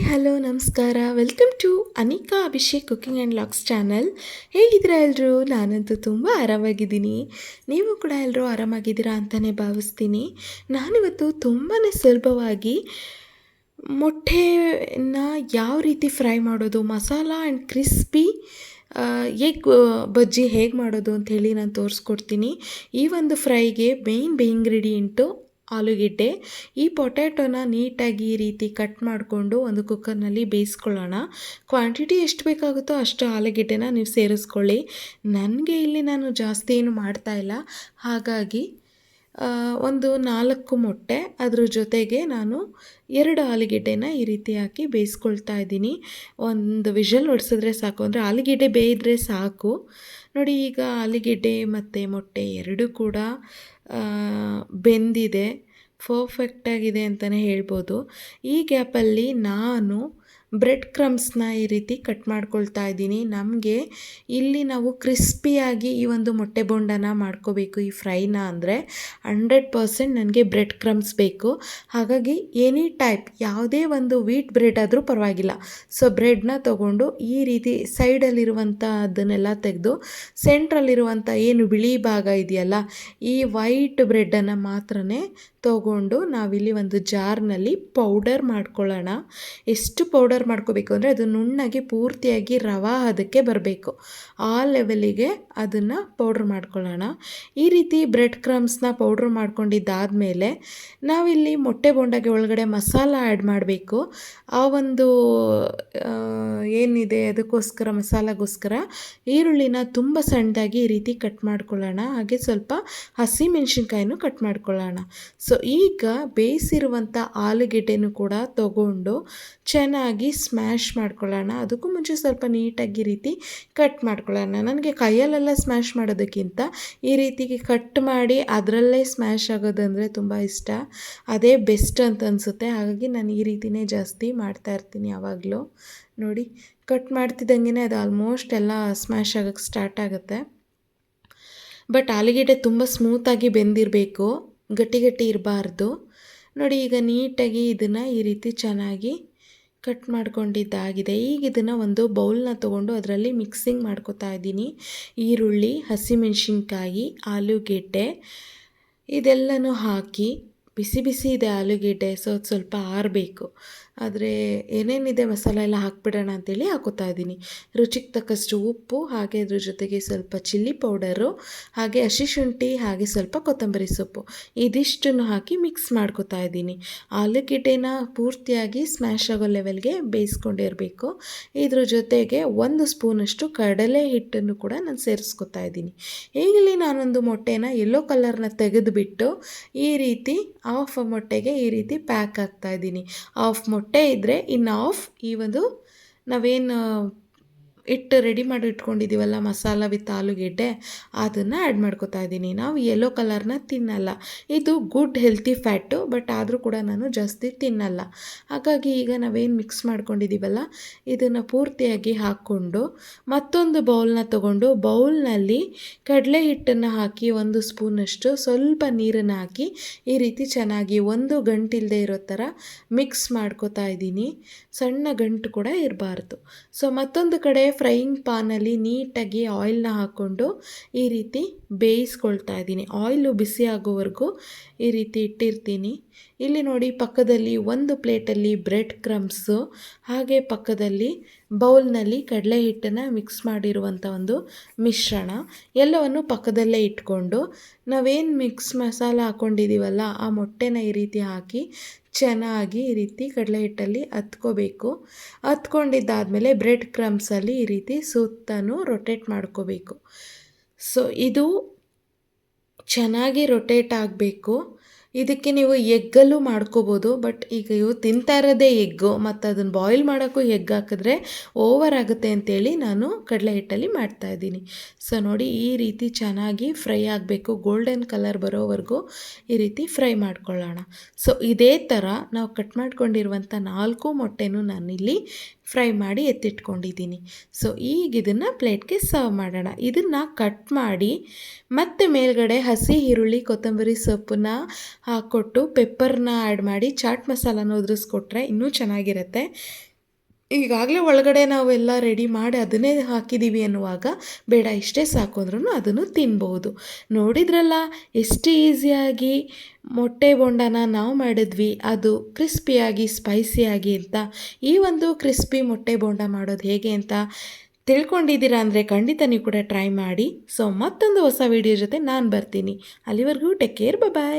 Hello ನಮಸ್ಕಾರ. Welcome to Anika Abhishek cooking and vlogs channel. ಹೇಗಿದ್ದೀರಾ ಎಲ್ಲರೂ? ನಾನಂತೂ ತುಂಬ ಆರಾಮಾಗಿದ್ದೀನಿ. ನೀವು ಕೂಡ ಎಲ್ಲರೂ ಆರಾಮಾಗಿದ್ದೀರಾ ಅಂತಲೇ ಭಾವಿಸ್ತೀನಿ. ನಾನಿವತ್ತು ತುಂಬಾ ಸುಲಭವಾಗಿ ಮೊಟ್ಟೆನ ಯಾವ ರೀತಿ ಫ್ರೈ ಮಾಡೋದು, ಮಸಾಲ ಆ್ಯಂಡ್ ಕ್ರಿಸ್ಪಿ ಎಗ್ ಬಜ್ಜಿ ಹೇಗೆ ಮಾಡೋದು ಅಂಥೇಳಿ ನಾನು ತೋರಿಸ್ಕೊಡ್ತೀನಿ. ಈ ಒಂದು ಫ್ರೈಗೆ ಮೇನ್ ಇಂಗ್ರೀಡಿಯೆಂಟು ಆಲೂಗೆಡ್ಡೆ. ಈ ಪೊಟ್ಯಾಟೊನ ನೀಟಾಗಿ ಈ ರೀತಿ ಕಟ್ ಮಾಡಿಕೊಂಡು ಒಂದು ಕುಕ್ಕರ್ನಲ್ಲಿ ಬೇಯಿಸ್ಕೊಳ್ಳೋಣ. ಕ್ವಾಂಟಿಟಿ ಎಷ್ಟು ಬೇಕಾಗುತ್ತೋ ಅಷ್ಟು ಆಲೂಗೆಡ್ಡೆನ ನೀವು ಸೇರಿಸ್ಕೊಳ್ಳಿ. ನನಗೆ ಇಲ್ಲಿ ನಾನು ಜಾಸ್ತಿ ಏನು ಮಾಡ್ತಾಯಿಲ್ಲ, ಹಾಗಾಗಿ ಒಂದು 4 ಮೊಟ್ಟೆ, ಅದ್ರ ಜೊತೆಗೆ ನಾನು 2 ಆಲೂಗೆಡ್ಡೆನ ಈ ರೀತಿ ಹಾಕಿ ಬೇಯಿಸ್ಕೊಳ್ತಾ ಇದ್ದೀನಿ. ಒಂದು ವಿಷಲ್ ಹೊಡ್ಸಿದ್ರೆ ಸಾಕು, ಅಂದರೆ ಆಲೂಗೆಡ್ಡೆ ಬೇಯಿದ್ರೆ ಸಾಕು. ನೋಡಿ, ಈಗ ಆಲೂಗೆಡ್ಡೆ ಮತ್ತು ಮೊಟ್ಟೆ ಎರಡೂ ಕೂಡ ಬೆಂದಿದೆ, ಪರ್ಫೆಕ್ಟಾಗಿದೆ ಅಂತಲೇ ಹೇಳ್ಬೋದು. ಈ ಗ್ಯಾಪಲ್ಲಿ ನಾನು ಬ್ರೆಡ್ ಕ್ರಮ್ಸ್ನ ಈ ರೀತಿ ಕಟ್ ಮಾಡ್ಕೊಳ್ತಾ ಇದ್ದೀನಿ. ನಮಗೆ ಇಲ್ಲಿ ನಾವು ಕ್ರಿಸ್ಪಿಯಾಗಿ ಈ ಒಂದು ಮೊಟ್ಟೆ ಬೋಂಡನ ಮಾಡ್ಕೋಬೇಕು. ಈ ಫ್ರೈನ ಅಂದರೆ 100% ನನಗೆ ಬ್ರೆಡ್ ಕ್ರಮ್ಸ್ ಬೇಕು. ಹಾಗಾಗಿ ಎನಿ ಟೈಪ್ ಯಾವುದೇ ಒಂದು ವೀಟ್ ಬ್ರೆಡ್ ಆದರೂ ಪರವಾಗಿಲ್ಲ. ಸೊ ಬ್ರೆಡ್ನ ತೊಗೊಂಡು ಈ ರೀತಿ ಸೈಡಲ್ಲಿರುವಂಥ ಅದನ್ನೆಲ್ಲ ತೆಗೆದು ಸೆಂಟ್ರಲ್ಲಿರುವಂಥ ಏನು ಬಿಳಿ ಭಾಗ ಇದೆಯಲ್ಲ, ಈ ವೈಟ್ ಬ್ರೆಡ್ಡನ್ನು ಮಾತ್ರನೇ ತೊಗೊಂಡು ನಾವಿಲ್ಲಿ ಒಂದು ಜಾರ್ನಲ್ಲಿ ಪೌಡರ್ ಮಾಡ್ಕೊಳ್ಳೋಣ. ಎಷ್ಟು ಪೌಡರ್ ಮಾಡ್ಕೋಬೇಕು ಅಂದರೆ ಅದು ನುಣ್ಣಗೆ ಪೂರ್ತಿಯಾಗಿ ರವಾ ಹದಕ್ಕೆ ಬರಬೇಕು. ಆ ಲೆವೆಲಿಗೆ ಅದನ್ನು ಪೌಡ್ರ್ ಮಾಡ್ಕೊಳ್ಳೋಣ. ಈ ರೀತಿ ಬ್ರೆಡ್ ಕ್ರಮ್ಸ್ನ ಪೌಡ್ರ್ ಮಾಡ್ಕೊಂಡಿದ್ದಾದಮೇಲೆ ನಾವಿಲ್ಲಿ ಮೊಟ್ಟೆ ಬೋಂಡಾಗೆ ಒಳಗಡೆ ಮಸಾಲ ಆ್ಯಡ್ ಮಾಡಬೇಕು. ಆ ಒಂದು ಏನಿದೆ ಅದಕ್ಕೋಸ್ಕರ, ಮಸಾಲಗೋಸ್ಕರ ಈರುಳ್ಳಿನ ತುಂಬ ಸಣ್ಣದಾಗಿ ಈ ರೀತಿ ಕಟ್ ಮಾಡ್ಕೊಳ್ಳೋಣ. ಹಾಗೆ ಸ್ವಲ್ಪ ಹಸಿಮೆಣಸಿನ್ಕಾಯಿನೂ ಕಟ್ ಮಾಡ್ಕೊಳ್ಳೋಣ. ಸೊ ಈಗ ಬೇಯಿಸಿರುವಂಥ ಆಲೂಗೆಡ್ಡೆನೂ ಕೂಡ ತಗೊಂಡು ಚೆನ್ನಾಗಿ ಸ್ಮ್ಯಾಶ್ ಮಾಡ್ಕೊಳ್ಳೋಣ. ಅದಕ್ಕೂ ಮುಂಚೆ ಸ್ವಲ್ಪ ನೀಟಾಗಿ ಈ ರೀತಿ ಕಟ್ ಮಾಡ್ಕೊಳ್ಳೋಣ. ನನಗೆ ಕೈಯಲ್ಲೆಲ್ಲ ಸ್ಮ್ಯಾಶ್ ಮಾಡೋದಕ್ಕಿಂತ ಈ ರೀತಿ ಕಟ್ ಮಾಡಿ ಅದರಲ್ಲೇ ಸ್ಮ್ಯಾಶ್ ಆಗೋದಂದರೆ ತುಂಬ ಇಷ್ಟ. ಅದೇ ಬೆಸ್ಟ್ ಅಂತ ಅನಿಸುತ್ತೆ. ಹಾಗಾಗಿ ನಾನು ಈ ರೀತಿಯೇ ಜಾಸ್ತಿ ಮಾಡ್ತಾ ಇರ್ತೀನಿ ಯಾವಾಗಲೂ. ನೋಡಿ, ಕಟ್ ಮಾಡ್ತಿದ್ದಂಗೆ ಅದು ಆಲ್ಮೋಸ್ಟ್ ಎಲ್ಲ ಸ್ಮ್ಯಾಶ್ ಆಗೋಕ್ಕೆ ಸ್ಟಾರ್ಟ್ ಆಗುತ್ತೆ. ಬಟ್ ಆಲೂಗೆಡ್ಡೆ ತುಂಬ ಸ್ಮೂತಾಗಿ ಬೆಂದಿರಬೇಕು, ಗಟ್ಟಿ ಗಟ್ಟಿ ಇರಬಾರ್ದು. ನೋಡಿ, ಈಗ ನೀಟಾಗಿ ಇದನ್ನು ಈ ರೀತಿ ಚೆನ್ನಾಗಿ ಕಟ್ ಮಾಡ್ಕೊಂಡಿದ್ದಾಗಿದೆ. ಈಗ ಇದನ್ನು ಒಂದು ಬೌಲ್ನ ತೊಗೊಂಡು ಅದರಲ್ಲಿ ಮಿಕ್ಸಿಂಗ್ ಮಾಡ್ಕೊತಾ ಇದ್ದೀನಿ. ಈರುಳ್ಳಿ, ಹಸಿಮೆಣಸಿನ್ಕಾಯಿ, ಆಲೂಗೆಡ್ಡೆ ಇದೆಲ್ಲನೂ ಹಾಕಿ, ಬಿಸಿ ಬಿಸಿ ಇದೆ ಆಲೂಗೆಡ್ಡೆ, ಸೊ ಸ್ವಲ್ಪ ಆರಬೇಕು. ಆದರೆ ಏನೇನಿದೆ ಮಸಾಲ ಎಲ್ಲ ಹಾಕ್ಬಿಡೋಣ ಅಂತೇಳಿ ಹಾಕೋತಾ ಇದ್ದೀನಿ. ರುಚಿಗೆ ತಕ್ಕಷ್ಟು ಉಪ್ಪು, ಹಾಗೆ ಅದ್ರ ಜೊತೆಗೆ ಸ್ವಲ್ಪ ಚಿಲ್ಲಿ ಪೌಡರು, ಹಾಗೆ ಹಸಿ ಶುಂಠಿ, ಹಾಗೆ ಸ್ವಲ್ಪ ಕೊತ್ತಂಬರಿ ಸೊಪ್ಪು, ಇದಿಷ್ಟನ್ನು ಹಾಕಿ ಮಿಕ್ಸ್ ಮಾಡ್ಕೋತಾ ಇದ್ದೀನಿ. ಆಲೂಗೆಡ್ಡೆನ ಪೂರ್ತಿಯಾಗಿ ಸ್ಮ್ಯಾಶ್ ಆಗೋ ಲೆವೆಲ್ಗೆ ಬೇಯಿಸ್ಕೊಂಡಿರಬೇಕು. ಇದ್ರ ಜೊತೆಗೆ 1 ಸ್ಪೂನಷ್ಟು ಕಡಲೆ ಹಿಟ್ಟನ್ನು ಕೂಡ ನಾನು ಸೇರಿಸ್ಕೊತಾ ಇದ್ದೀನಿ. ಈಗಲೇ ನಾನೊಂದು ಮೊಟ್ಟೆನ ಯೆಲ್ಲೋ ಕಲರ್ನ ತೆಗೆದುಬಿಟ್ಟು ಈ ರೀತಿ ಹಾಫ್ ಮೊಟ್ಟೆಗೆ ಈ ರೀತಿ ಪ್ಯಾಕ್ ಹಾಕ್ತಾ ಇದ್ದೀನಿ. ಹಾಫ್ ಮೊಟ್ಟೆ ಇದ್ದರೆ ಇನ್ನು ಹಾಫ್ ಈ ಒಂದು ನಾವೇನು ಹಿಟ್ಟು ರೆಡಿ ಮಾಡಿ ಇಟ್ಕೊಂಡಿದ್ದೀವಲ್ಲ, ಮಸಾಲ ವಿತ್ ಆಲೂಗೆಡ್ಡೆ, ಅದನ್ನು ಆ್ಯಡ್ ಮಾಡ್ಕೊತಾ ಇದ್ದೀನಿ. ನಾವು ಯೆಲ್ಲೋ ಕಲರ್ನ ತಿನ್ನಲ್ಲ, ಇದು ಗುಡ್ ಹೆಲ್ತಿ ಫ್ಯಾಟು, ಬಟ್ ಆದರೂ ಕೂಡ ನಾನು ಜಾಸ್ತಿ ತಿನ್ನಲ್ಲ. ಹಾಗಾಗಿ ಈಗ ನಾವೇನು ಮಿಕ್ಸ್ ಮಾಡ್ಕೊಂಡಿದ್ದೀವಲ್ಲ ಇದನ್ನು ಪೂರ್ತಿಯಾಗಿ ಹಾಕ್ಕೊಂಡು ಮತ್ತೊಂದು ಬೌಲ್ನ ತೊಗೊಂಡು ಬೌಲ್ನಲ್ಲಿ ಕಡಲೆ ಹಿಟ್ಟನ್ನು ಹಾಕಿ 1 ಸ್ಪೂನಷ್ಟು ಸ್ವಲ್ಪ ನೀರನ್ನು ಹಾಕಿ ಈ ರೀತಿ ಚೆನ್ನಾಗಿ ಒಂದು ಗಂಟಿಲ್ಲದೆ ಇರೋ ಥರ ಮಿಕ್ಸ್ ಮಾಡ್ಕೋತಾ ಇದ್ದೀನಿ. ಸಣ್ಣ ಗಂಟು ಕೂಡ ಇರಬಾರ್ದು. ಸೊ ಮತ್ತೊಂದು ಕಡೆ ಫ್ರೈಯಿಂಗ್ ಪಾನಲ್ಲಿ ನೀಟಾಗಿ ಆಯಿಲ್ನ ಹಾಕ್ಕೊಂಡು ಈ ರೀತಿ ಬೇಯಿಸ್ಕೊಳ್ತಾ ಇದ್ದೀನಿ. ಆಯಿಲು ಬಿಸಿ ಆಗೋವರೆಗೂ ಈ ರೀತಿ ಇಟ್ಟಿರ್ತೀನಿ. ಇಲ್ಲಿ ನೋಡಿ, ಪಕ್ಕದಲ್ಲಿ ಒಂದು ಪ್ಲೇಟಲ್ಲಿ ಬ್ರೆಡ್ ಕ್ರಮ್ಸು, ಹಾಗೆ ಪಕ್ಕದಲ್ಲಿ ಬೌಲ್ನಲ್ಲಿ ಕಡಲೆ ಹಿಟ್ಟನ್ನು ಮಿಕ್ಸ್ ಮಾಡಿರುವಂಥ ಒಂದು ಮಿಶ್ರಣ, ಎಲ್ಲವನ್ನು ಪಕ್ಕದಲ್ಲೇ ಇಟ್ಕೊಂಡು ನಾವೇನು ಮಿಕ್ಸ್ ಮಸಾಲ ಹಾಕ್ಕೊಂಡಿದ್ದೀವಲ್ಲ ಆ ಮೊಟ್ಟೆನ ಈ ರೀತಿ ಹಾಕಿ ಚೆನ್ನಾಗಿ ಈ ರೀತಿ ಕಡಲೆ ಹಿಟ್ಟಲ್ಲಿ ಹತ್ಕೋಬೇಕು. ಹತ್ಕೊಂಡಿದ್ದಾದಮೇಲೆ ಬ್ರೆಡ್ ಕ್ರಮ್ಸಲ್ಲಿ ಈ ರೀತಿ ಸುತ್ತನೂ ರೊಟೇಟ್ ಮಾಡ್ಕೋಬೇಕು. ಸೊ ಇದು ಚೆನ್ನಾಗಿ ರೊಟೇಟ್ ಆಗಬೇಕು. ಇದಕ್ಕೆ ನೀವು ಎಗ್ಗಲ್ಲೂ ಮಾಡ್ಕೋಬೋದು, ಬಟ್ ಈಗ ಇವು ತಿಂತಾ ಇರೋದೇ ಎಗ್ಗು, ಮತ್ತು ಅದನ್ನು ಬಾಯ್ಲ್ ಮಾಡೋಕ್ಕೂ ಎಗ್ ಹಾಕಿದ್ರೆ ಓವರ್ ಆಗುತ್ತೆ ಅಂತೇಳಿ ನಾನು ಕಡಲೆ ಹಿಟ್ಟಲ್ಲಿ ಮಾಡ್ತಾಯಿದ್ದೀನಿ. ಸೊ ನೋಡಿ, ಈ ರೀತಿ ಚೆನ್ನಾಗಿ ಫ್ರೈ ಆಗಬೇಕು, ಗೋಲ್ಡನ್ ಕಲರ್ ಬರೋವರೆಗೂ ಈ ರೀತಿ ಫ್ರೈ ಮಾಡ್ಕೊಳ್ಳೋಣ. ಸೊ ಇದೇ ಥರ ನಾವು ಕಟ್ ಮಾಡ್ಕೊಂಡಿರುವಂಥ 4 ಮೊಟ್ಟೆನೂ ನಾನಿಲ್ಲಿ ಫ್ರೈ ಮಾಡಿ ಎತ್ತಿಟ್ಕೊಂಡಿದ್ದೀನಿ. ಸೊ ಈಗ ಇದನ್ನು ಪ್ಲೇಟ್ಗೆ ಸರ್ವ್ ಮಾಡೋಣ. ಇದನ್ನು ಕಟ್ ಮಾಡಿ ಮತ್ತು ಮೇಲ್ಗಡೆ ಹಸಿ ಈರುಳ್ಳಿ, ಕೊತ್ತಂಬರಿ ಸೊಪ್ಪನ್ನ ಹಾಕ್ಕೊಟ್ಟು ಪೆಪ್ಪರ್ನ ಆ್ಯಡ್ ಮಾಡಿ ಚಾಟ್ ಮಸಾಲಾನ ಉದುರಿಸ್ಕೊಟ್ರೆ ಇನ್ನೂ ಚೆನ್ನಾಗಿರುತ್ತೆ. ಈಗಾಗಲೇ ಒಳಗಡೆ ನಾವೆಲ್ಲ ರೆಡಿ ಮಾಡಿ ಅದನ್ನೇ ಹಾಕಿದ್ದೀವಿ ಅನ್ನುವಾಗ ಬೇಡ ಇಷ್ಟೇ ಸಾಕು ಅಂದ್ರೂ ಅದನ್ನು ತಿನ್ಬೋದು. ನೋಡಿದ್ರಲ್ಲ ಎಷ್ಟು ಈಸಿಯಾಗಿ ಮೊಟ್ಟೆ ಬೋಂಡನ ನಾವು ಮಾಡಿದ್ವಿ, ಅದು ಕ್ರಿಸ್ಪಿಯಾಗಿ ಸ್ಪೈಸಿಯಾಗಿ ಅಂತ. ಈ ಒಂದು ಕ್ರಿಸ್ಪಿ ಮೊಟ್ಟೆ ಬೋಂಡ ಮಾಡೋದು ಹೇಗೆ ಅಂತ ತಿಳ್ಕೊಂಡಿದ್ದೀರಾ ಅಂದರೆ ಖಂಡಿತ ನೀವು ಕೂಡ ಟ್ರೈ ಮಾಡಿ. ಸೊ ಮತ್ತೊಂದು ಹೊಸ ವಿಡಿಯೋ ಜೊತೆ ನಾನು ಬರ್ತೀನಿ. ಅಲ್ಲಿವರೆಗೂ ಟೇಕ್ ಕೇರ್, ಬಾಯ್.